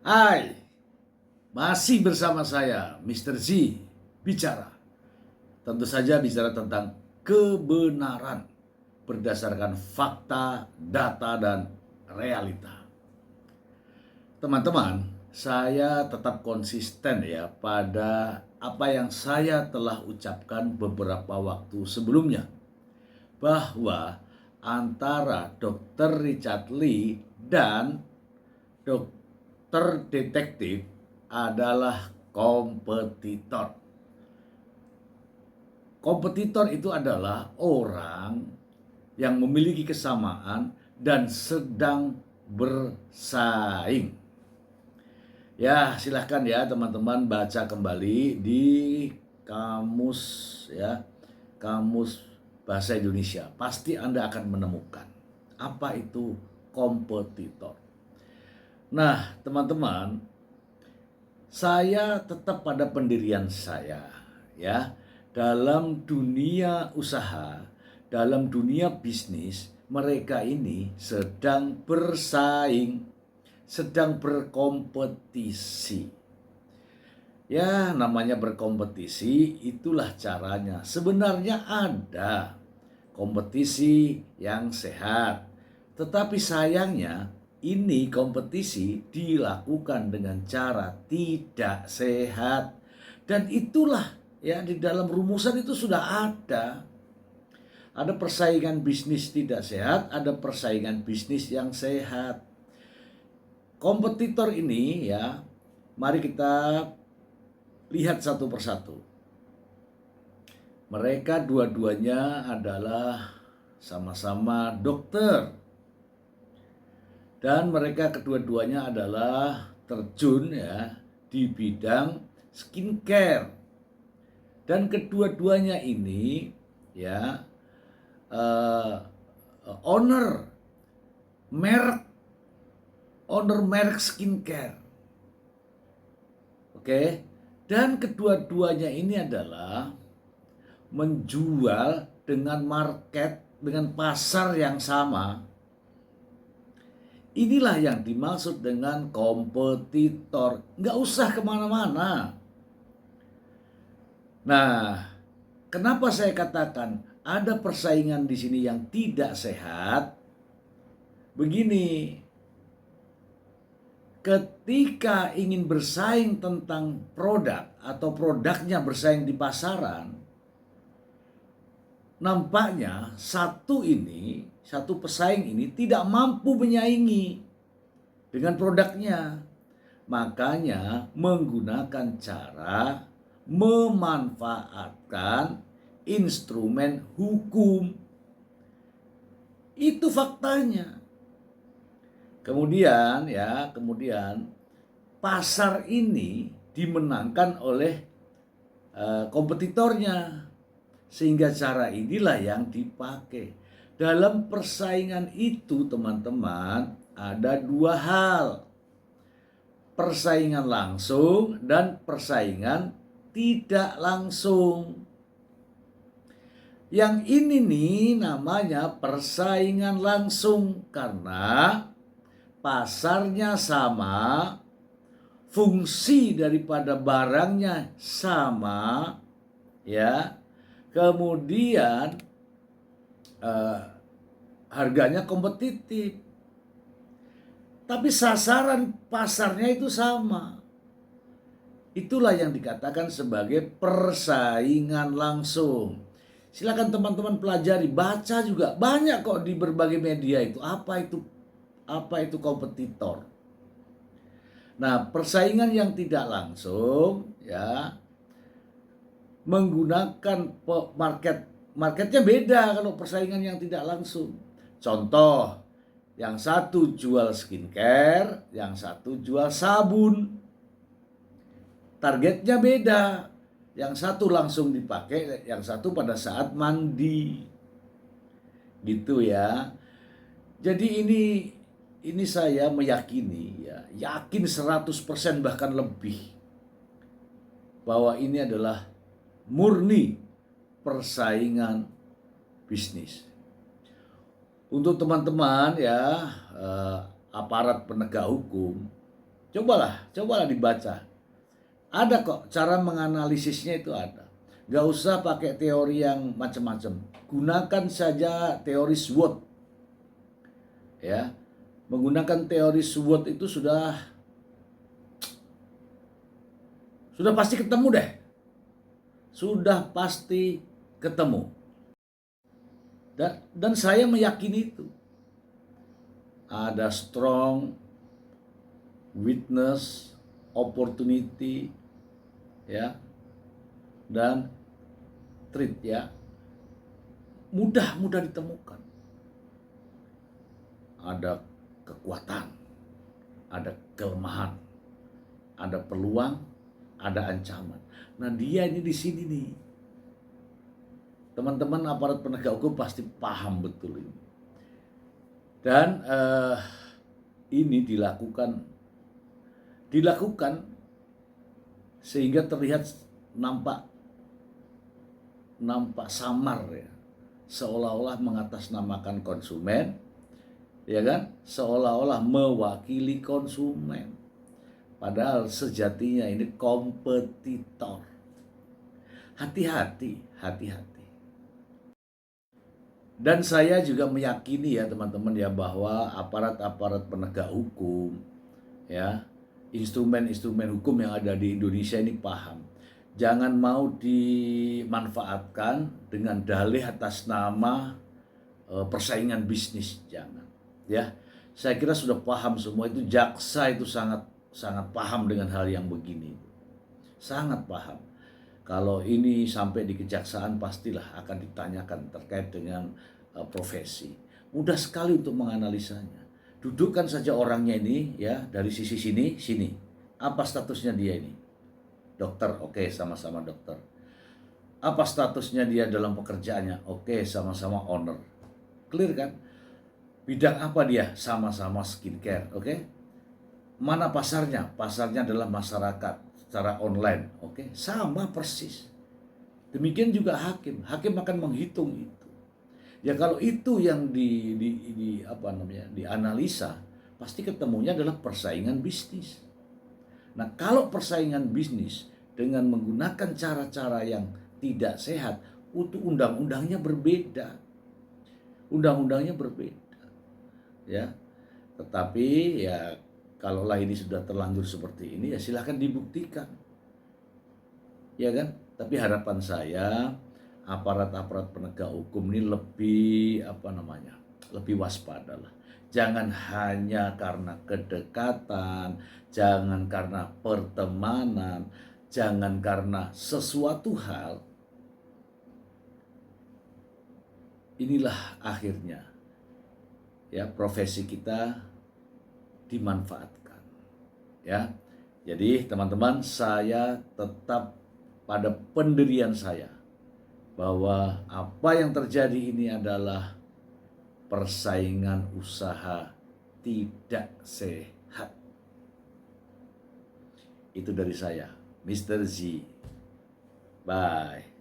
Hai, masih bersama saya, Mr. Z, bicara. Tentu saja bicara tentang kebenaran berdasarkan fakta, data, dan realita. Teman-teman, saya tetap konsisten ya pada apa yang saya telah ucapkan beberapa waktu sebelumnya. Bahwa antara Dr. Richard Lee dan dokter detektif adalah kompetitor. Kompetitor itu adalah orang yang memiliki kesamaan dan sedang bersaing. Ya, silahkan ya teman-teman baca kembali di kamus ya, kamus bahasa Indonesia. Pasti Anda akan menemukan apa itu kompetitor. Nah, teman-teman, saya tetap pada pendirian saya ya. Dalam dunia usaha, dalam dunia bisnis, mereka ini sedang bersaing, sedang berkompetisi. Ya, namanya berkompetisi, itulah caranya. Sebenarnya ada kompetisi yang sehat. Tetapi sayangnya, ini kompetisi dilakukan dengan cara tidak sehat. Dan itulah ya di dalam rumusan itu sudah ada. Ada persaingan bisnis tidak sehat, ada persaingan bisnis yang sehat. Kompetitor ini ya, mari kita lihat satu persatu. Mereka dua-duanya adalah sama-sama dokter. Dan mereka kedua-duanya adalah terjun ya di bidang skincare. Dan kedua-duanya ini ya uh, owner merek merek skincare. Oke. Dan kedua-duanya ini adalah menjual dengan market, dengan pasar yang sama. Inilah yang dimaksud dengan kompetitor. Nggak usah kemana-mana. Nah, kenapa saya katakan ada persaingan di sini yang tidak sehat? Begini, ketika ingin bersaing tentang produk atau produknya bersaing di pasaran, nampaknya satu pesaing ini tidak mampu menyaingi dengan produknya. Makanya menggunakan cara memanfaatkan instrumen hukum. Itu faktanya. Kemudian pasar ini dimenangkan oleh kompetitornya. Sehingga cara inilah yang dipakai. Dalam persaingan itu teman-teman ada dua hal. Persaingan langsung dan persaingan tidak langsung. Yang ini nih namanya persaingan langsung karena pasarnya sama, fungsi daripada barangnya sama, ya. Kemudian harganya kompetitif. Tapi sasaran pasarnya itu sama. Itulah yang dikatakan sebagai persaingan langsung. Silakan teman-teman pelajari, baca juga. Banyak kok di berbagai media itu. Apa itu kompetitor? Nah, persaingan yang tidak langsung ya menggunakan marketnya beda kalau persaingan yang tidak langsung. Contoh, yang satu jual skincare, yang satu jual sabun. Targetnya beda. Yang satu langsung dipakai, yang satu pada saat mandi. Gitu ya. Jadi ini saya meyakini ya, yakin 100% bahkan lebih bahwa ini adalah murni persaingan bisnis. Untuk teman-teman ya aparat penegak hukum, Cobalah dibaca. Ada kok cara menganalisisnya, itu ada. Gak usah pakai teori yang macam-macam. Gunakan saja teori SWOT. Ya, menggunakan teori SWOT itu sudah pasti ketemu deh. Sudah pasti ketemu. Dan saya meyakini itu. Ada strong, weakness, opportunity, ya, dan threat, ya. Mudah ditemukan. Ada kekuatan, ada kelemahan, ada peluang, ada ancaman. Nah, dia ini di sini nih. Teman-teman aparat penegak hukum pasti paham betul ini. Dan ini dilakukan sehingga terlihat nampak samar, ya. Seolah-olah mengatasnamakan konsumen, ya kan? Seolah-olah mewakili konsumen. Padahal sejatinya ini kompetitor. Hati-hati. Dan saya juga meyakini, ya teman-teman, ya, bahwa aparat-aparat penegak hukum, ya, instrumen-instrumen hukum yang ada di Indonesia ini paham. Jangan mau dimanfaatkan dengan dalih atas nama persaingan bisnis, jangan. Ya, saya kira sudah paham semua itu. Jaksa itu sangat paham dengan hal yang begini, sangat paham. Kalau ini sampai di kejaksaan, pastilah akan ditanyakan terkait dengan profesi. Mudah sekali untuk menganalisanya. Dudukkan saja orangnya ini, ya, dari sisi sini. Apa statusnya dia ini? Dokter, oke, sama-sama dokter. Apa statusnya dia dalam pekerjaannya? Oke, sama-sama owner. Clear kan? Bidang apa dia? Sama-sama skincare, oke? Mana pasarnya? Pasarnya adalah masyarakat secara online, oke? Sama persis. Demikian juga hakim akan menghitung itu. Ya, kalau itu yang dianalisa, pasti ketemunya adalah persaingan bisnis. Nah, kalau persaingan bisnis dengan menggunakan cara-cara yang tidak sehat, untuk undang-undangnya berbeda. Ya. Tetapi ya, kalaulah ini sudah terlanjur seperti ini, ya silahkan dibuktikan, ya kan? Tapi harapan saya, aparat-aparat penegak hukum ini lebih waspada lah. Jangan hanya karena kedekatan, jangan karena pertemanan, jangan karena sesuatu hal. Inilah akhirnya, ya, profesi kita dimanfaatkan, ya. Jadi teman-teman, saya tetap pada pendirian saya bahwa apa yang terjadi ini adalah persaingan usaha tidak sehat. Itu dari saya, Mr. Z. Bye.